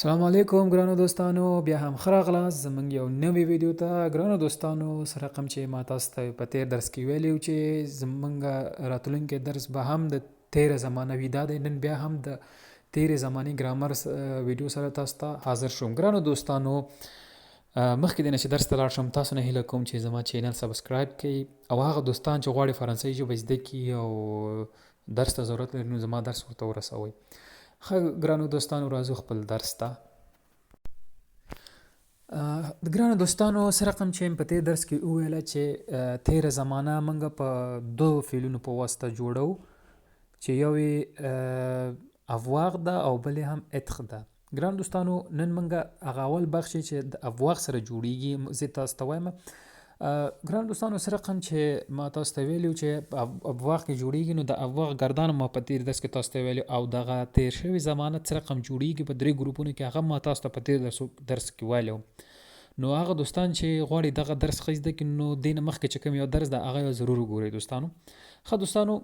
السلام علیکم ګرانو دوستانو، بیا هم ښه راغلاست زموږ یو نوې ویډیو ته. ګرانو دوستانو، سره رقم چې ما تاسو ته په تیر درس کې ویلی چې زموږ راتلونکی درس به هم د تیره زمانه وي. دا دی نن بیا هم د تیرې زمانې ګرامر ویډیو سره تاسو ته حاضر شوم. ګرانو دوستانو، مخکې د نه چې درس ته لاړ شم، تاسو نه هیله کوم چې زما چینل سبسکرایب کړئ، او هغه دوستان چې غواړي فرانسوي ژبه زده کړي او درس ته ضرورت لري نو زما درس ورته ورسوئ. ښه ګرانو دوستانو، راځو خپل درس ته. ګرانو دوستانو، سره رقم چې په تیر درس کې وویله چې تیره زمانه موږ په دو فعلونو په واسطه جوړو چې یو یې افواغ ده او بل یې هم اتخ ده. ګرانو دوستانو، نن موږ هغه اول بخش چې د افواغ سره جوړیږي زه تاسو ته وایم. ګرانو دوستانو، سره رقم چې ما تاسو ته ویلو چې افواغ کې جوړیږي، نو د افواغ گردان ما په تیر درس کې تاسو ته ویلو، او دغه تیر شوی زمانه سره رقم جوړیږي په درې ګروپونو کې. هغه ما تاسو ته په تیر درس کې ویلو. نو هغه دوستان چې غواړي دغه درس ښه زده کړي، نو دې نه مخکې چې کوم یو درس ده هغه ضرور وګورئ دوستانو. ښه دوستانو،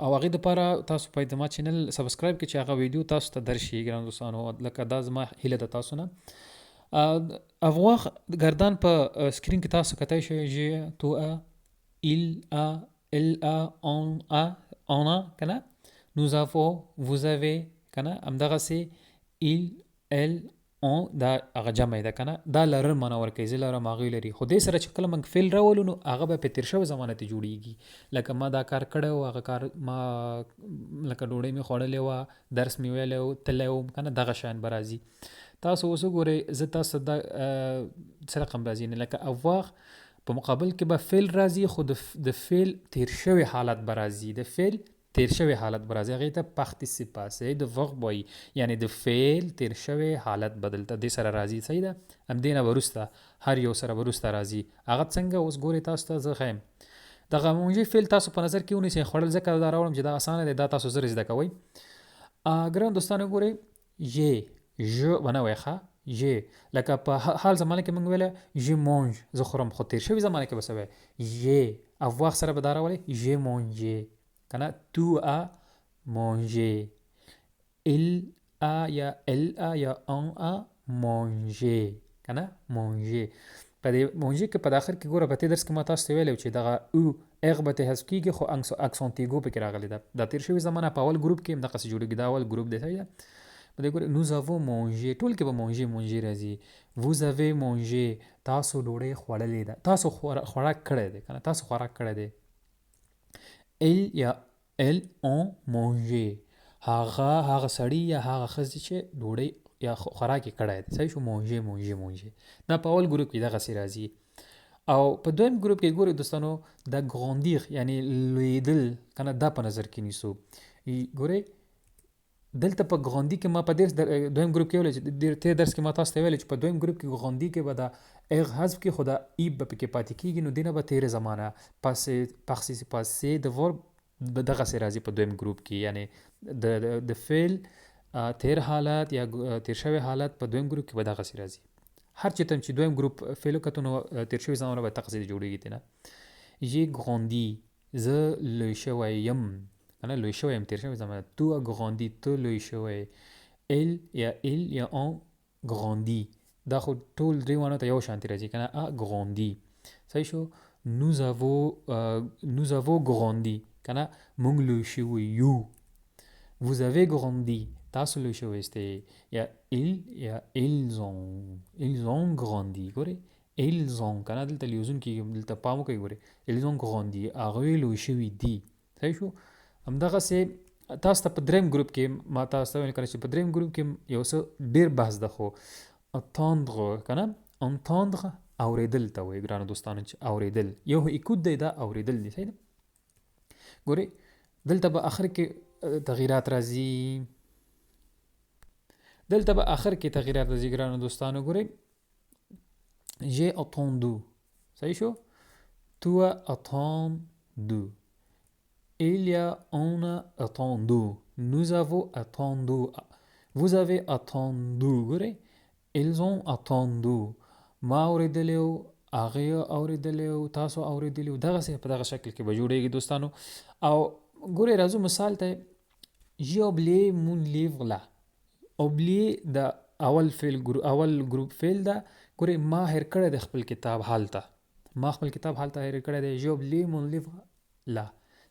او هغې دپاره تاسو باید زما چینل سبسکرایب کړئ چې هغه ویډیو تاسو ته درشي. ګرانو دوستانو، لکه دا زما هیله ده تاسو نه. افواغ گردان په سکرین کې تاسو کتای شئ: ژ، تو، il a, elle a, on a کنه، nous avons, vous avez کنه، همدغسې il, elle, on دا هغه جمع ده کنه، دا لرل معنا ورکوي. زه لرم هغوی لري. خو دې سره چې کله موږ فعل راولو نو هغه به په تیر شوې زمانه کې جوړیږي. لکه ما دا کار کړی و، هغه کار ما لکه ډوډۍ مې خوړلې وه، درس مې ویلی و، تللی وم کنه، دغه شیان به راځي. تاسو اوس وګورئ، زه تاسو دا څه رقم راځي نه، لکه افواغ په مقابل کې به فعل راځي، خو د فعل تیر شوی حالت به راځي. د فعل تیر شوی حالت به راځي، هغې ته پارتیسیپاسي د ورب وایي، یعنی د فعل تیر شوی حالت بدلته دې سره راځي. صحیح ده؟ همدې نه وروسته هر یو سره وروسته راځي. هغه څنګه اوس ګورئ تاسو ته زه ښیم. دغه منجي فعل تاسو په نظر کې ونیسئ. خوړل ځکه دا راوړم چې دا اسانه دی، دا تاسو زر زده کوئ. ګران دوستانو ګورئ، ژ ونه وایه ښه، ژ لکه په حال زمانه کې موږ ویله ژ مونژ، زه خورم. خو تیر شوي زمانه کې به څه وایه؟ ژ افواغ سره به دا راولئ، ژ مونژې کنه، تو ا مونژې، il a یا elle a یا on a mangé کنه، مونژې. په دې مونژې کې په آخر کې ګوره، په دې درس کې ما تاسو ته ویلی چې دغه او اغ به ترې حذف کېږي، خو اکسانتیګو پکې راغلی ده. دا تیر شوي زمانه په اول ګروپ کې همدغسې جوړېږي. دا اول ګروپ دی. صحیح ده؟ په دې ګوره، nous avons mangé، ټول کې به مونژې راځي. vous avez mangé، تاسو ډوډۍ خوړلې ده، تاسو خوراک کړی دی کنه، تاسو خوراک کړی دی. il یا elle ont mangé، هغه سړي یا هغه ښځې چې ډوډۍ یا خوراک یې کړی دی. صحیح شو؟ مونژې. دا په اول ګروپ کې دغسې راځي. او په دویم ګروپ کې ګورئ دوستانو، دا ګراندیر یعنی لویدل کنه، دا په نظر کې نیسو. ګورئ دلته په ګراندي کې ما په دویم ګروپ کې ویل چې تیر درس کې ما تاسو ته ویل چې په دویم ګروپ کې ګراندي کې به دا اغ حذف کې، خو دا ای به پکې پاتې کېږي. نو دینه به تیره زمانه پارتیسیپاسي د ورب دغسې راځي په دویم ګروپ کې، یعنی د فعل تیر حالت یا تیر شوی حالت په دویم ګروپ کې به دغسې راځي. هر چې تم چې دویم ګروپ فعل وکتو نو تیر شوی زمانه به دغسې جوړېږي. تینه ژ ګراندي، زه لوی شوی یم کنه، لوی شوی یم تیر شوی زمانه. تو ګراندي، ته لوی شوی. il یا il یا on grandi، دا خو ټول درې وانه ته یو شانتي راځي کنه، ا ګراندي. صحیح شو؟ nous avons grandi کنه، موږ لوی شوي یو. vous avez grandi، تاسو لوی شوي استئ. یا il یا ils ont grandi. ګورئ ils ont کنه، دلته لیوزون کېږي، دلته پام وکړئ. ګورئ ils ont grandi، هغوی لوی شوي دي. صحیح شو؟ همدغسې تاسو ته په دریم ګروپ کې ما تاسو ته ویل کړه چې په دریم ګروپ کې یو څه ډېر بحث ده، خو entendre کنه، entendre اورېدل ته وایي ګرانو دوستانو، چې اورېدل یو ایکوت دی، دا اورېدل دی. صحیح ده؟ ګورئ دلته به آخر کې تغییرات راځي، ګرانو دوستانو. ګورئ j'ai attendu، صحیح شو؟ tu as attendu، il y a on a attendu، nous avons attendu، vous avez attendu. ګورئ ils ont attendu، ما اورېدلی و، هغې اورېدلی و، تاسو اورېدلی و. دغسې په دغه شکل کې به جوړېږي دوستانو. او ګورئ راځو مثال ته، j'ai oublié mon livre là، اوبلیې د اول ګروپ فعل ده. ګورې ما هیر کړی د خپل کتاب حالته، ما خپل کتاب حالته هیر کړی دی. j'oublie mon livre là.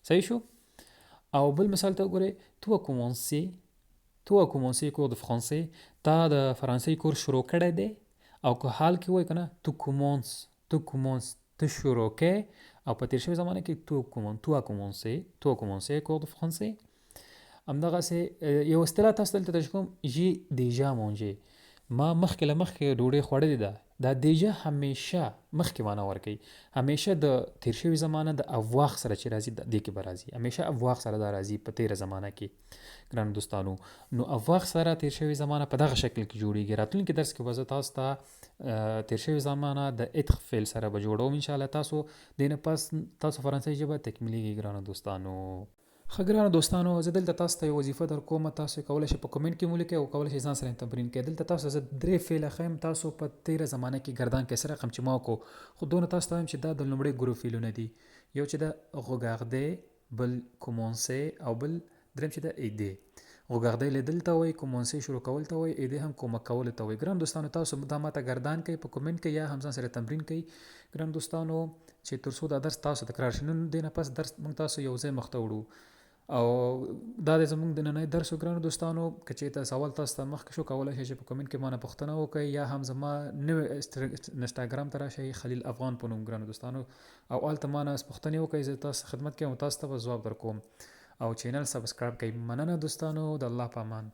صحیح شو. او بل مثال ته وګورئ، تو as commencé cours de français، تا د فرانسې کورس شروع کړی دی. او که حال کې وای کنه تو commences ته شروع کې، او په تیر شوي زمانه کې تو as commencé cours de français. همدغسې یو اصطلاح تاسو دلته تشریح کوم، j'ai déjà mangé، ما مخکې له مخکې ډوډۍ خوړلې ده. دا دیجا همیشه مخکې معنا ورکوي، همیشه د تیر شوي زمانه د افواغ سره چې راځي دې کې به راځي، همیشه افواغ سره دا راځي په تیره زمانه کې. ګرانو دوستانو، نو افواغ سره تیر شوي زمانه په دغه شکل کې جوړیږي. راتلونکي درس کې به زه تاسو ته تیر شوي زمانه د اتخ فعل سره به جوړوم ان شاء الله. تاسو دینه پس تاسو فرانسوي ژبه تکمیلېږي. ګرانو دوستانو، ښه ګرانو دوستانو، زه دلته تاسو ته یو وظیفه در کوم، تاسو کولی شئ په کمنټ کې ولیکئ او کولی شئ ځان سره تمرین کړئ. دلته تاسو زه 3 فعله ښیم، تاسو په تیره زمانه کې ګردان کې سره رقم چې ما وکړو، خو دونه تاسو ته وایم چې دا د لومړي ګروپ فعلونه دي. یو چې د regarder، بل commencer، او بل دریم چې د aider. regarder لیدل ته وایي، commencer شروع کول ته وایي، aider هم کومک کول ته وایي. ګرانو دوستانو، تاسو دا ماته ګردان کوئ په کمنټ کې یا هم ځان سره تمرین کوئ. ګرانو دوستانو، چې تر څو دا درس تاسو تکرار شي، نن دینه پس درس موږ تاسو یو ځای مخ ته وړو او دا د زموږ د نننۍ درس. ګرانو دوستانو، که چېرته سوال تاسو ته مخکې شو، کولی شئ چې په کمنټ کې مانه پوښتنه وکړئ یا هم زما نوی انسټاګرام ته راشئ، خلیل افغان په نوم. ګرانو دوستانو، او هلته مانه پوښتنې وکړئ، زه تاسو خدمت کوم او تاسو ته به ځواب درکوم. او چینل سبسکرایب کړئ. مننه دوستانو، د الله په امان.